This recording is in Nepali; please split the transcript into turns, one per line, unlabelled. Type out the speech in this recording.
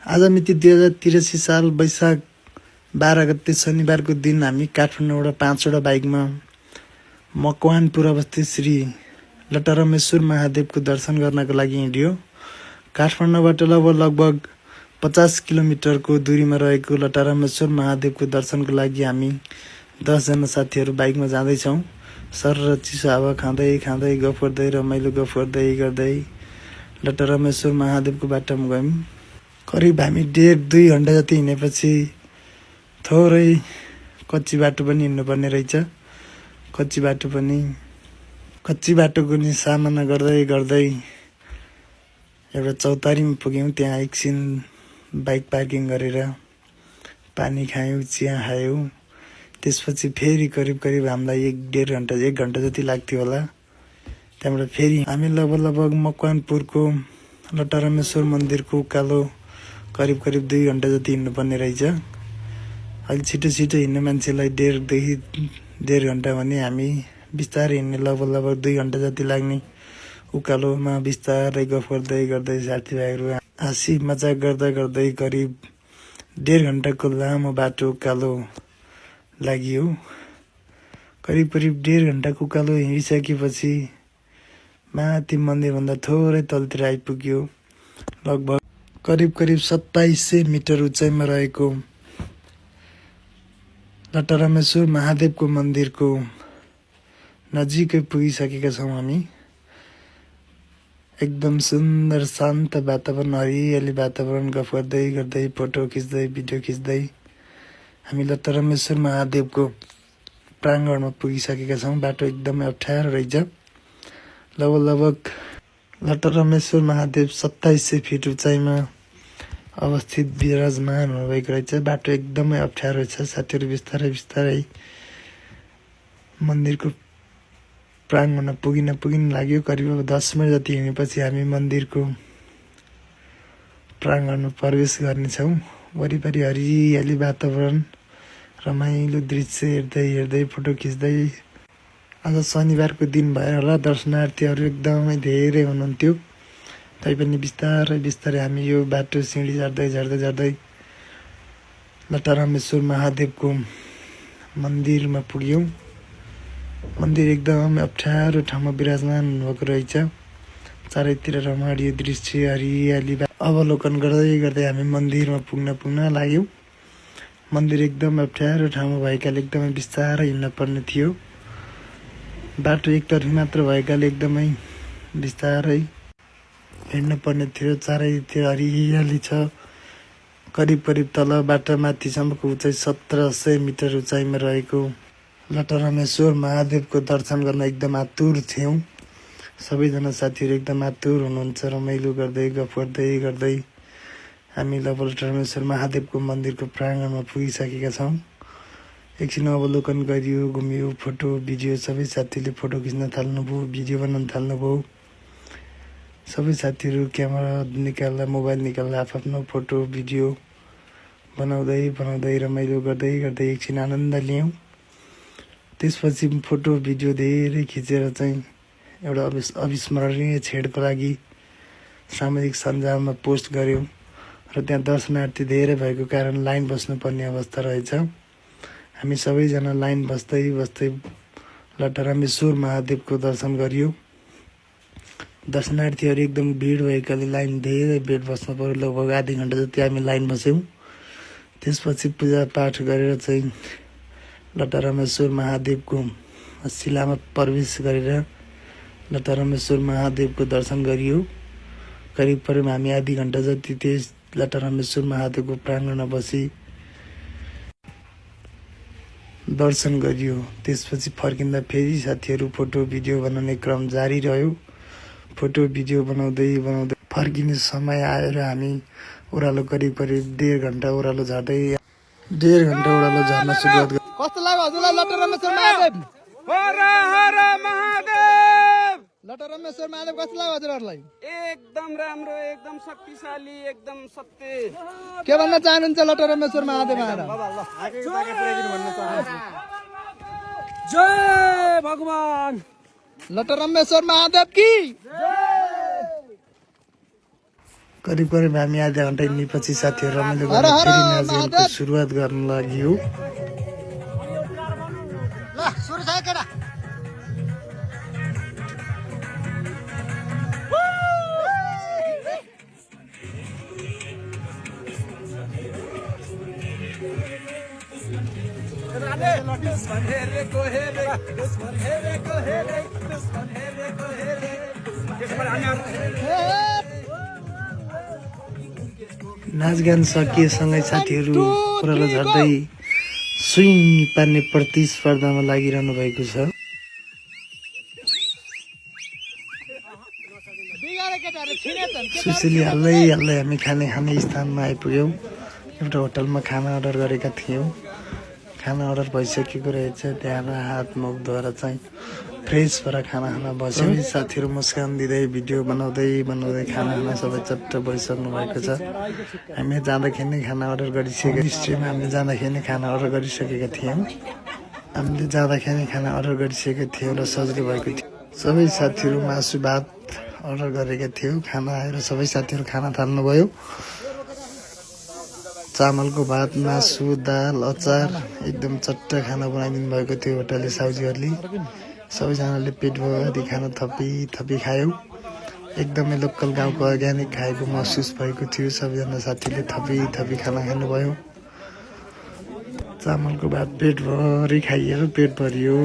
आज मिति 2083 साल वैशाख 12 गते शनिबारको दिन हामी काठमाडौँबाट 5वटा बाइकमा मकवानपुर अवस्थित श्री लटरमेश्वर महादेवको दर्शन गर्नको लागि हिँड्यो। काठमाडौँबाट लगभग 50 किलोमिटरको दूरीमा रहेको लटरमेश्वर महादेवको दर्शनको लागि हामी 10 जना साथीहरू बाइकमा जाँदैछौँ। सर र चिसो हावा खाँदै खाँदै गफ गर्दै रमाइलो गफ गर्दै लटरमेश्वर महादेवको बाटोमा गयौँ। करिब हामी 1.5-2 घण्टा जति हिँडेपछि थोरै कच्ची बाटो पनि हिँड्नुपर्ने रहेछ। कच्ची बाटोको नि सामना गर्दै एउटा चौतारीमा पुग्यौँ। त्यहाँ एकछिन बाइक पार्किङ गरेर पानी खायौँ, चिया खायौँ। त्यसपछि फेरि करिब हामीलाई 1 घण्टा जति लाग्थ्यो होला। त्यहाँबाट फेरि हामी लगभग मकवानपुरको लटरमेश्वर मन्दिरको उकालो करिब 2 घण्टा जति हिँड्नुपर्ने रहेछ। अलि छिटो हिँड्ने मान्छेलाई 1.5 घण्टा भने हामी बिस्तारै हिँड्ने लगभग 2 घण्टा जति लाग्ने उकालोमा बिस्तारै गफ गर्दै साथीभाइहरू हाँसी मजाक गर्दै करिब 1.5 घण्टाको लामो बाटो उकालो लाग्यो। करिब 1.5 घण्टाको उकालो हिँडिसकेपछि माथि मन्दिरभन्दा थोरै तलतिर आइपुग्यो। लगभग करिब 2700 मिटर उचाइमा रहेको लटरमेश्वर महादेवको मन्दिरको नजिकै पुगिसकेका छौँ हामी। एकदम सुन्दर शान्त वातावरण, हरियाली वातावरण, गफ गर्दै फोटो खिच्दै भिडियो खिच्दै हामी लटरमेश्वर महादेवको प्राङ्गणमा पुगिसकेका छौँ। बाटो एकदमै अप्ठ्यारो रहेछ। लगभग लटरमेश्वर महादेव 2700 फिट उचाइमा अवस्थित विराजमान हुनुभएको रहेछ। बाटो एकदमै अप्ठ्यारो छ। साथीहरू बिस्तारै मन्दिरको प्राङ्गणमा पुगिन लाग्यो। करिब 10 मिनट जति हिँडेपछि हामी मन्दिरको प्राङ्गणमा प्रवेश गर्नेछौँ। वरिपरि हरियाली वातावरण, रमाइलो दृश्य हेर्दै फोटो खिच्दै। आज शनिबारको दिन भएर होला दर्शनार्थीहरू एकदमै धेरै हुनुहुन्थ्यो। तैपनि बिस्तारै हामी यो बाटो सिँढी झर्दै लटरमेश्वर महादेवको मन्दिरमा पुग्यौँ। मन्दिर एकदमै अप्ठ्यारो ठाउँमा विराजमान हुनुभएको रहेछ। चारैतिर रमाइलो दृश्य, हरियाली अवलोकन गर्दै हामी मन्दिरमा पुग्न लाग्यौँ। मन्दिर एकदम अप्ठ्यारो ठाउँमा भएकाले एकदमै बिस्तारै हिँड्न पर्ने थियो। बाटो एकतर्फी मात्र भएकाले एकदमै बिस्तारै हिँड्न पर्ने थियो। चारैतिर हरियाली छ। करिब तल बाटो माथिसम्मको उचाइ 1700 मिटर उचाइमा रहेको लटरमेश्वर महादेवको दर्शन गर्न एकदम आतुर थियौँ। सबैजना साथीहरू एकदम आतुर हुनुहुन्छ। रमाइलो गर्दै गफ गर्दै हामी लटरमेश्वर महादेवको मन्दिरको प्राङ्गणमा पुगिसकेका छौँ। एकछिन अवलोकन गरियो, घुमियो, फोटो भिडियो सबै साथीले फोटो खिच्न थाल्नुभयो, भिडियो बनाउन थाल्नुभयो। सबै साथीहरू क्यामेरा निकाल्दा, मोबाइल निकाल्दा आफ्नो फोटो भिडियो बनाउँदै रमाइलो गर्दै एकछिन आनन्द लियौँ। त्यसपछि फोटो भिडियो धेरै खिचेर चाहिँ एउटा अविस्मरणीय क्षणको लागि सामाजिक सञ्जालमा पोस्ट गऱ्यौँ। र त्यहाँ दर्शनार्थी धेरै भएको कारण लाइन बस्नुपर्ने अवस्था रहेछ। हामी सबैजना लाइन बस्दै लटरमेश्वर महादेवको दर्शन गरियो। दर्शनार्थीहरू एकदम भिड भएकाले लाइन धेरै बेर बस्नु पर्यो। लगभग आधी घण्टा जति हामी लाइन बस्यौँ। त्यसपछि पूजापाठ गरेर चाहिँ लटरमेश्वर महादेवको शिलामा प्रवेश गरेर लटरमेश्वर महादेवको दर्शन गरियो। करिब हामी आधी घण्टा जति त्यस लटरमेश्वर महादेवको प्राङ्गणमा बसी दर्शन गरियो। त्यसपछि फर्किँदा फेरि साथीहरू फोटो भिडियो बनाउने क्रम जारी रह्यो। फोटो भिडियो बनाउँदै फर्किने समय आएर हामी ओह्रालो करिब 1.5 घण्टा ओह्रालो झर्न सुरुवात गर्यौँ।
कस्तो लाग्यो हजुरलाई लटरमेश्वर महादेव? लटरमेश्वर महादेव कस्तो लाग्यो हजुरहरूलाई?
एकदम राम्रो, एकदम शक्तिशाली, एकदम सत्य।
के भन्न चाहनुहुन्छ लटरमेश्वर महादेव आएर?
जय भगवान
लटरमेश्वर महादेव की
करिब करिब हामी आधा घन्टा हिँडेपछि साथीहरू रमाइलो गरेर फेरि नाचगानको सुरुवात गर्न लाग्यो। नाचगान सकिएसँगै साथीहरू ओह्रालो झर्दै स्विङ पार्ने प्रतिस्पर्धामा लागिरहनु भएको छ। सुसिली हाल्दै हाल्दै हामी खाने स्थानमा आइपुग्यौँ। एउटा होटलमा खाना अर्डर गरेका थियौँ। खाना अर्डर भइसकेको रहेछ। त्यहाँबाट हात मुख धोएर चाहिँ फ्रेस भएर खाना खान बस्यौँ। साथीहरू मुस्कान दिँदै भिडियो बनाउँदै खाना खान सबै चट्ट बसिसक्नु भएको छ। हामी जाँदाखेरि नै खाना अर्डर गरिसकेका स्ट्रिममा हामीले जाँदाखेरि नै खाना अर्डर गरिसकेका थियौँ। र सजिलो भएको थियो। सबै साथीहरू मासु भात अर्डर गरेका थियौँ। खाना आएर सबै साथीहरू खाना थाल्नुभयो। चामलको भात, मासु, दाल, अचार एकदम चट्ट खाना बनाइदिनु भएको थियो होटलले साउजीहरूले। सबैजनाले पेटभरि खाना थपी खायौँ। एकदमै लोकल गाउँको अर्ग्यानिक खाएको महसुस भएको थियो। सबैजना साथीले थपी खाना खानुभयो। चामलको भात पेटभरि खाइएर पेट भरियो।